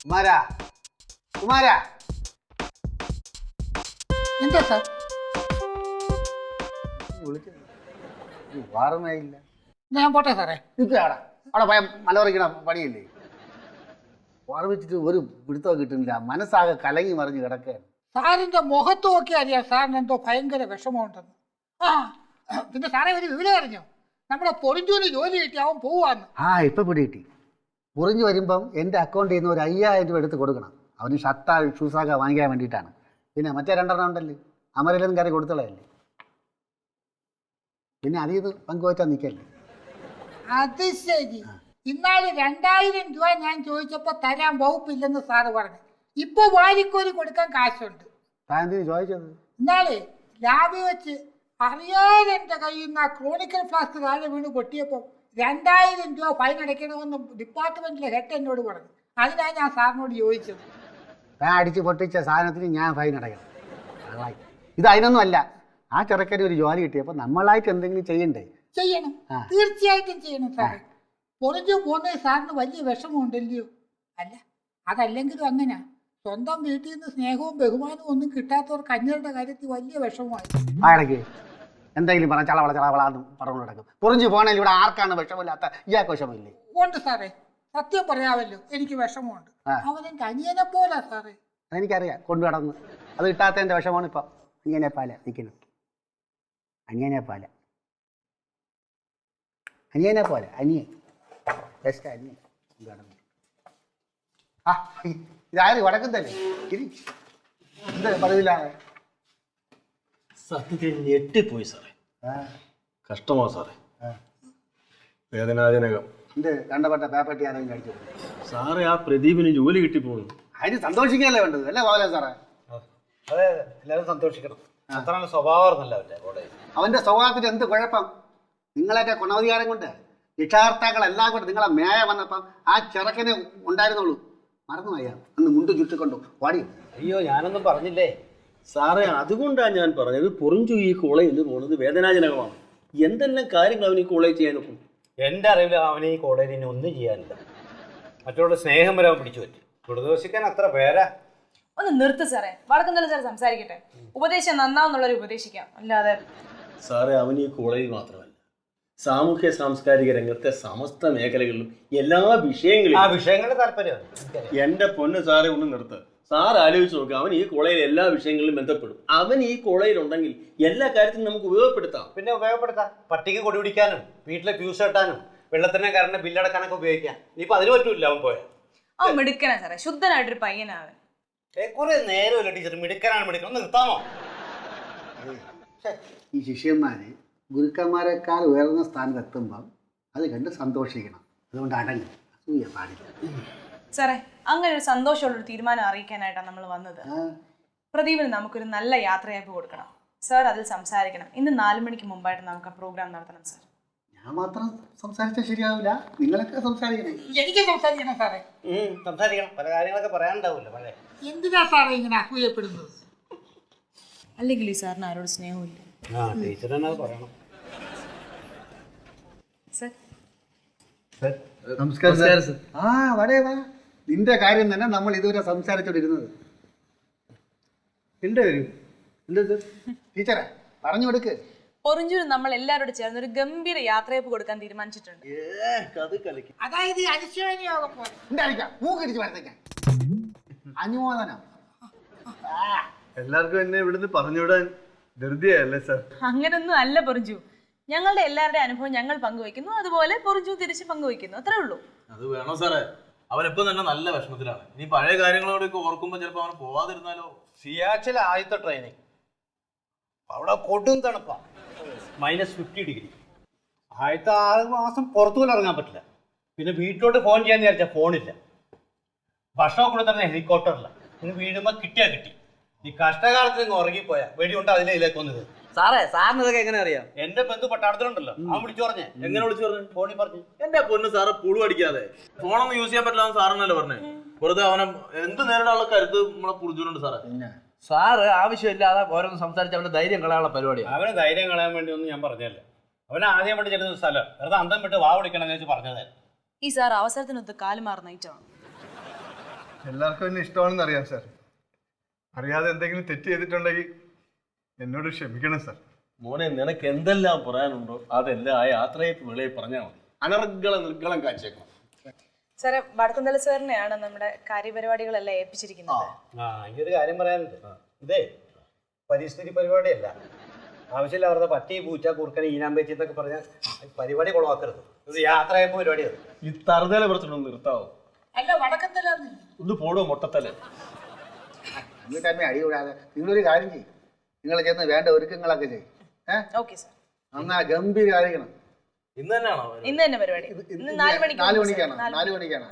കുമാരാ കുമാരാ എന്താ സാർ വാറമേയില്ല. ഞാൻ പോട്ടെ സാറേ. നിൽക്കാടാ അവിടെ പോയ മലവറിക്കണ പണിയല്ലേ. വാറ വെച്ചിട്ട് ഒരു പിടുത്തം കിട്ടുന്നില്ല. മനസ്സാകെ കലങ്ങി മറിഞ്ഞ് കിടക്കുകയാണ്. സാറിന്റെ മുഖത്ത് നോക്കി അറിയാം സാറിന് എന്തോ ഭയങ്കര വിഷമമുണ്ടെന്ന്. ആ പിന്നെ സാറേ ഒരു വിവരം അറിഞ്ഞോ? നമ്മുടെ പൊറിഞ്ചൂന് ജോലി കിട്ടി അവൻ പോവാന്ന്. ഇപ്പൊ പിടി കിട്ടി. പുറിഞ്ഞു വരുമ്പം എൻ്റെ അക്കൗണ്ടിൽ നിന്ന് ഒരു 5000 രൂപ എടുത്ത് കൊടുക്കണം. അവന് ഷർട്ടാ ഷൂസാക വാങ്ങിക്കാൻ വേണ്ടിയിട്ടാണ്. പിന്നെ മറ്റേ 2 ഉണ്ടല്ലേ അമരയിലൊന്നും കയറി കൊടുത്തളയല്ലേ. പിന്നെ അതിൽ നിന്ന് പങ്കുവച്ചാൽ നിൽക്കല്ലേ. അത് ശരി. ഇന്നാള് 2000 രൂപ ഞാൻ ചോദിച്ചപ്പോ തരാൻ വകുപ്പില്ലെന്ന് സാറ് പറഞ്ഞു. ഇപ്പൊ വാരിക്കോരി കൊടുക്കാൻ കാശുണ്ട്. താൻ എന്തിനു ചോദിച്ചത്? ഇന്നാള് ലാബിൽ വെച്ച് അറിയാതെ എന്റെ കയ്യിൽ നിന്ന് ആ ക്രോണിക്കൽ ഫ്ലാസ്ക് താഴെ വീണ് പൊട്ടിയപ്പോ 2000 രൂപ ഫൈൻ അടയ്ക്കണമെന്ന് ഡിപ്പാർട്ട്മെന്റിലെ ഹെഡ് എന്നോട് പറഞ്ഞു. അതിനാണ് ഞാൻ സാറിനോട് ചോദിച്ചത്. താൻ അടിച്ച് പൊട്ടിച്ച സാധനത്തിന് ഞാൻ ഫൈൻ അടയ്ക്കണം? ഇത് അതിനൊന്നും അല്ല. ആ ചെറുക്കന് ഒരു ജോലി കിട്ടിയപ്പോൾ നമ്മളായിട്ട് എന്തെങ്കിലും ചെയ്യണ്ടേ? ചെയ്യണം, തീർച്ചയായിട്ടും ചെയ്യണം സാറേ. പൊറിഞ്ഞു പോകുന്നത് സാറിന് വലിയ വിഷമമുണ്ടല്ലയോ? അല്ല അതല്ലെങ്കിലും അങ്ങനെ സ്വന്തം വീട്ടിൽ നിന്ന് സ്നേഹവും ബഹുമാനവും ഒന്നും കിട്ടാത്തവർക്ക് അന്യരുടെ കാര്യത്തിൽ വലിയ വിഷമമായി. ആടക്ക് എന്തെങ്കിലും പറഞ്ഞ ചളവളാന്ന് പറഞ്ഞു കിടക്കും. പൊറിഞ്ഞു പോകണേൽ ഇവിടെ ആർക്കാണ് വിഷമില്ലാത്ത? ഇയാൾക്ക് വിഷമില്ലേ? ഉണ്ട് സാറേ, സത്യം പറയാമല്ലോ, എനിക്ക് വിഷമമുണ്ട്. അവനെന്റെ അനിയനെ പോലെ സാറേ. അതെനിക്കറിയാം, കൊണ്ടു കിടന്ന്. അത് കിട്ടാത്തതിന്റെ വിഷമമാണ് ഇപ്പം. അനിയനെ പാല നിൽക്കുന്നു. അനിയനെ പോലെ അനിയൻ ബെസ്റ്റ് അനിയൻ. ഇതാര് വടക്കുന്നല്ലേ? എന്താ പതിവില്ല? സത്യത്തിൽ ഞെട്ടിപ്പോയി സാറേ. കഷ്ടമാ സാറേ, വേദനാജനകം. എന്ത് കണ്ടപ്പെട്ട പേപ്പറ്റി ആരെങ്കിലും കഴിച്ചു? സാറേ ആ പ്രദീപിന് ജോലി കിട്ടിപ്പോകുന്നു. അതിന് സന്തോഷിക്കുകയല്ലേ വേണ്ടത്, അല്ലേ പോലെ സാറേ? അതെ എല്ലാവരും സന്തോഷിക്കണം. അത്ര നല്ല സ്വഭാവമായിരുന്നല്ലോ അവന്റെ സ്വഭാവത്തിന് എന്ത് കുഴപ്പം? നിങ്ങളെയൊക്കെ ഗുണവധികാരം കൊണ്ട് രക്ഷാകർത്താക്കളെല്ലാം കൊണ്ട് നിങ്ങളെ മേയ വന്നപ്പം ആ ചെറുക്കനെ ഉണ്ടായിരുന്നുള്ളൂ. മറന്നു പോയാ അന്ന് മുണ്ട് ചുറ്റിക്കൊണ്ടു പാടി. അയ്യോ ഞാനൊന്നും പറഞ്ഞില്ലേ സാറേ. അതുകൊണ്ടാണ് ഞാൻ പറഞ്ഞത് പൊറിഞ്ചു ഈ കോളേജിൽ പോകുന്നത് വേദനാജനകമാണ്. എന്തെല്ലാം കാര്യങ്ങൾ അവന് ഈ കോളേജ് ചെയ്യാൻ നോക്കും. എൻ്റെ അറിവിൽ അവന് ഈ കോളേജിൽ ഇനി ഒന്നും ചെയ്യാനില്ല. മറ്റുള്ള സ്നേഹം വരെ അവൻ പിടിച്ചു പറ്റി. ദൂരദർശിക്കാൻ അത്ര പേരാ. ഒന്ന് നിർത്ത് സാറേ, വടക്കുന്തല സാർ സംസാരിക്കട്ടെ. ഉപദേശം നന്നാവുന്നുള്ളവർ ഉപദേശിക്കാം, അല്ലാതെ. സാറേ അവന് ഈ കോളേജിൽ മാത്രമല്ല, സാമൂഹ്യ സാംസ്കാരിക രംഗത്തെ സമസ്ത മേഖലകളിലും എല്ലാ വിഷയങ്ങളിലും ആ വിഷയങ്ങളുടെ താല്പര്യം. എന്റെ പൊന്ന് സാറെ ഒന്ന് നിർത്ത്. സാർ ആലോചിച്ച് നോക്കുക, അവൻ ഈ കോളേജിൽ എല്ലാ വിഷയങ്ങളിലും ബന്ധപ്പെടും. അവൻ ഈ കോളേജിൽ ഉണ്ടെങ്കിൽ എല്ലാ കാര്യത്തിനും നമുക്ക് ഉപയോഗപ്പെടുത്താം. പിന്നെ ഉപയോഗപ്പെടുത്താം. പട്ടിക്ക് കൊടി പിടിക്കാനും വീട്ടിലെ ഫ്യൂസ് കെട്ടാനും വെള്ളത്തിന് കറണ്ട് ബില്ലടക്കാനൊക്കെ ഉപയോഗിക്കാം. ഇനിയിപ്പോൾ അതിന് പറ്റൂല അവൻ പോയാൽ. അവൻ മിടുക്കനാ സാറേ, ശുദ്ധനായിട്ടൊരു പയ്യനാവൻ. കുറെ നേരമല്ല ടീച്ചർ, മിടുക്കനാണ് മിടുക്കൻ. ഒന്ന് നിർത്താമോ? ഈ ശിഷ്യന്മാര് ഗുരുക്കന്മാരെക്കാൾ ഉയർന്ന സ്ഥാനത്തെത്തുമ്പം അത് കണ്ട് സന്തോഷിക്കണം. അതുകൊണ്ട് അടങ്ങി അസൂയ പാടില്ല. സാറേ അങ്ങനെ ഒരു സന്തോഷമുള്ളൊരു തീരുമാനം അറിയിക്കാനായിട്ടാണ് നമ്മൾ വന്നത്. പ്രദീപിന് നമുക്കൊരു നല്ല യാത്രയയപ്പ് കൊടുക്കണം സാർ, അതിൽ സംസാരിക്കണം. ഇന്ന് 4 മണിക്ക് മുമ്പായിട്ട് നമുക്ക് ആ പ്രോഗ്രാം നടത്തണം സാർ. ഞാൻ മാത്രം സംസാരിച്ചാൽ ശരിയാവില്ല, നിങ്ങളൊക്കെ സംസാരിക്കണം. എനിക്ക് സംസാരിക്കണം സാറേ. സംസാരിക്കണം, പല കാര്യങ്ങളൊക്കെ പറയാനുണ്ടാവില്ല. പഴയ എന്തിനാ സാറേ ഇങ്ങനെ അസൂയപ്പെടുന്നത്? അല്ലെങ്കിൽ ഈ സാറിന് ആരോട് സ്നേഹമില്ല. ടീച്ചർ തന്നെ അത് പറയണം. സാർ നമസ്കാരം. വടേ വാ. നിന്റെ കാര്യം തന്നെ നമ്മൾ ഇതുവരെ സംസാരിച്ചോണ്ടിരുന്നത്. എന്റെ കാര്യം ടീച്ചറെ പറഞ്ഞു കൊടുക്ക്. പൊറിഞ്ചൂര് നമ്മൾ എല്ലാവരോടും ചേർന്ന് ഒരു ഗംഭീര യാത്രയപ്പ് കൊടുക്കാൻ തീരുമാനിച്ചിട്ടുണ്ട്. അതായത് അനുശോചനയോഗം പോലെ. മൂക്കടിച്ച് വരത്തേക്കാൻ അനുമോദനം. എല്ലാവർക്കും എന്നെ ഇവിടുന്ന് പറഞ്ഞുവിടാൻ ധൃതിയല്ലേ സാർ? അങ്ങനൊന്നും അല്ല പൊറിഞ്ചു. ഞങ്ങളുടെ എല്ലാവരുടെ അനുഭവം ഞങ്ങൾ പങ്കുവയ്ക്കുന്നു, അതുപോലെ പൊറിഞ്ചു തിരിച്ച് പങ്കുവയ്ക്കുന്നു, അത്രേ ഉള്ളൂ. അത് വേണോ സാറേ? അവനിപ്പം തന്നെ നല്ല വിഷമത്തിലാണ്. ഇനി പഴയ കാര്യങ്ങളോടൊക്കെ ഓർക്കുമ്പോൾ ചിലപ്പോൾ അവൻ പോവാതിരുന്നാലോ. സിയാച്ചിലെ ആദ്യത്തെ ട്രെയിനിങ് അവിടെ കൊടും തണുപ്പാ, -50 ഡിഗ്രി. ആദ്യത്തെ 6 മാസം പുറത്തു പോലും ഇറങ്ങാൻ പറ്റില്ല. പിന്നെ വീട്ടിലോട്ട് ഫോൺ ചെയ്യാന്ന് വിചാരിച്ചാൽ ഫോണില്ല. ഭക്ഷണം കൂടെ തന്നെ ഹെലികോപ്റ്ററില്ല. ഇനി വീടുമ്പോൾ കിട്ടിയാൽ കിട്ടി. ഈ കഷ്ടകാലത്ത് നിങ്ങൾ ഉറങ്ങിപ്പോയാ വെടിയുണ്ട് അതിലേക്ക് വന്നത്. സാറേ സാറിന് ഇതൊക്കെ എങ്ങനെ അറിയാം? എന്റെ ബന്ധു പട്ടാളത്തിലുണ്ടല്ലോ, അവൻ വിളിച്ചു പറഞ്ഞേ. എങ്ങനെ വിളിച്ചു പറഞ്ഞു? ഫോണിൽ പറഞ്ഞു. എന്റെ പൊന്ന് സാറ് പുളു അടിക്കാതെ. ഫോണൊന്നും യൂസ് ചെയ്യാൻ പറ്റില്ല സാറന്നല്ലേ പറഞ്ഞേ. വെറുതെ അവനെ എന്ത് നേരിടാനുള്ള കരുത്ത് നമ്മളെ പുളിച്ചുണ്ട് സാറേ. സാറ് ആവശ്യമില്ലാതെ ഓരോന്ന് സംസാരിച്ച് അവന്റെ ധൈര്യം കളയാനുള്ള പരിപാടിയാണ്. അവന് ധൈര്യം കളയാൻ വേണ്ടി ഒന്നും ഞാൻ പറഞ്ഞല്ലേ. അവന് ആദ്യം വേണ്ടി ചെല്ലുന്ന സ്ഥലം വെറുതെ അന്തം വിട്ട് വാ വിളിക്കണമെന്ന് വെച്ച് പറഞ്ഞത്. ഈ സാർ അവസരത്തിനൊത്ത് കാലുമാറുന്ന ഐറ്റമാണ്. എല്ലാവർക്കും എന്നെ ഇഷ്ടമാണെന്ന് അറിയാം സാർ. അറിയാതെ എന്തെങ്കിലും തെറ്റ് ചെയ്തിട്ടുണ്ടെങ്കിൽ എന്നോട് ക്ഷമിക്കണം സാർ. മോനെ നിനക്ക് എന്തെല്ലാം പറയാനുണ്ടോ അതെല്ലാം ആ യാത്രയപ്പ് വേളയിൽ പറഞ്ഞാൽ മതി. അനർഗളം നിർഗളം കാച്ചേക്കണം. സാറേ വടക്കുന്തല സാറിനെയാണ് നമ്മുടെ കാര്യപരിപാടികളെല്ലാം ഏൽപ്പിച്ചിരിക്കുന്നത്. ഈ ഒരു കാര്യം പറയാനുണ്ട്. ഇതേ പരിസ്ഥിതി പരിപാടിയല്ല. ആവശ്യമില്ല അവരുടെ പട്ടി പൂച്ച കുറുക്കൻ ഈനാമ്പേച്ചി എന്നൊക്കെ പറഞ്ഞാൽ പരിപാടി കുളമാക്കരുത്. ഇത് യാത്രയപ്പ് പരിപാടിയാണ്. ഈ തറുതല കുറച്ചിട്ടൊന്ന് നിർത്താവോ? അല്ല വടക്കത്തിലാന്ന്. ഒന്ന് പോടോ മൊട്ടത്തല. എന്നിട്ട് അടി കൂടാതെ നിങ്ങളൊരു കാര്യം ചെയ്യും. നിങ്ങൾ ചെന്ന് വേണ്ട ഒരുക്കങ്ങളൊക്കെ ചെയ്യും. Okay sir. എന്നാ ഗംഭീരായിരിക്കണം. ഇന്ന് തന്നെയാണോ? ഇന്ന് തന്നെ പരിപാടി. ഇന്ന് 4 മണിക്ക്. 4 മണിക്കാണ്.